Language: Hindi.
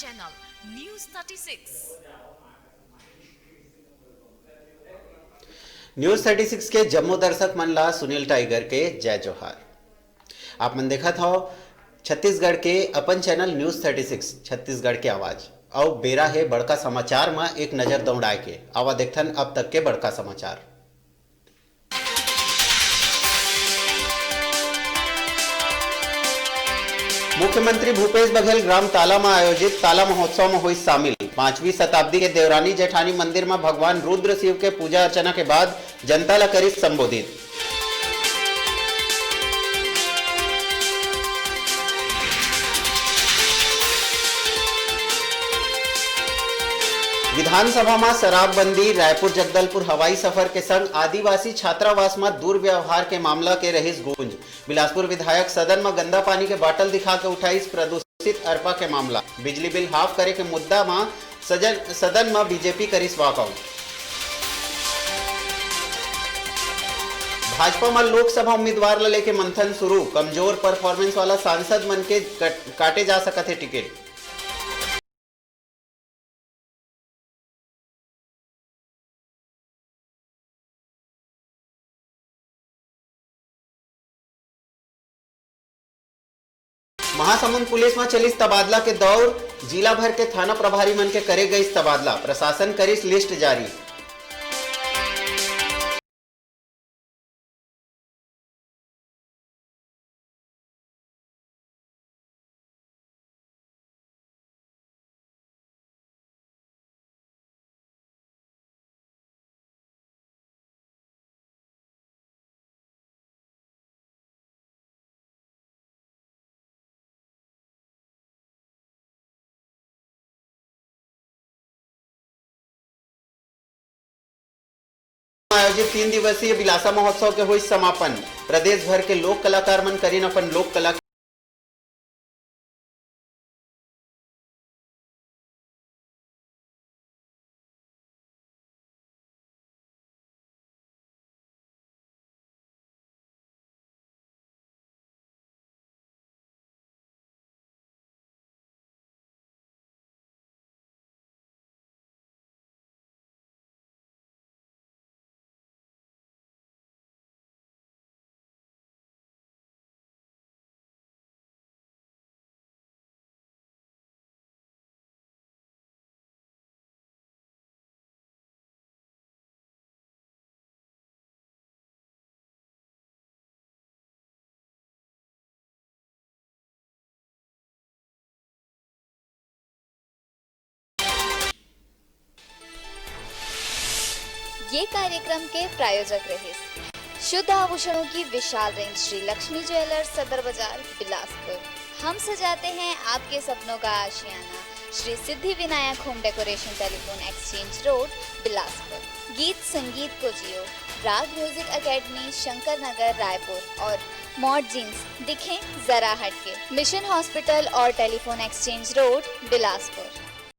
Channel news 36। न्यूज 36 के जम्मू दर्शक मन ला सुनील टाइगर के जय जोहार। आप मन देखा था छत्तीसगढ़ के अपन चैनल न्यूज 36 छत्तीसगढ़ के आवाज और बेरा है बड़का समाचार में एक नजर दौड़ाए के आवा देखथन अब तक के बड़का समाचार। मुख्यमंत्री भूपेश बघेल ग्राम ताला में आयोजित ताला महोत्सव में हुई शामिल। 5वीं शताब्दी के देवरानी जेठानी मंदिर में भगवान रुद्र शिव के पूजा अर्चना के बाद जनता ला करी संबोधित। विधानसभा में शराबबंदी, रायपुर जगदलपुर हवाई सफर के संग आदिवासी छात्रावास में दुर्व्यवहार के मामला के रहीस गूंज। बिलासपुर विधायक सदन में गंदा पानी के बाटल दिखा के उठाई प्रदूषित अरपा के मामला। बिजली बिल हाफ करे के मुद्दा में सदन में बीजेपी करीस वॉकआउट। भाजपा में लोकसभा उम्मीदवार लेके मंथन शुरू। कमजोर परफॉर्मेंस वाला सांसद मन के काटे जा सकते है टिकट। महासमुंद पुलिस में चलिस तबादला के दौर। जिला भर के थाना प्रभारी मन के करे गई तबादला। प्रशासन करिस लिस्ट जारी। आयोजित 3 दिवसीय बिलासा महोत्सव के हुई समापन। प्रदेश भर के लोक कलाकार मन करीन अपन लोक कला। ये कार्यक्रम के प्रायोजक रहे शुद्ध आभूषणों की विशाल रेंज श्री लक्ष्मी ज्वेलर्स सदर बाजार बिलासपुर। हम सजाते हैं आपके सपनों का आशियाना। Shri Siddhi Vinayak home decoration, telephone exchange road Bilaspur. गीत संगीत को जियो। राग म्यूजिक एकेडमी, शंकर नगर रायपुर और मॉड जीन्स दिखें जरा हटके। मिशन हॉस्पिटल और टेलीफोन एक्सचेंज रोड बिलासपुर।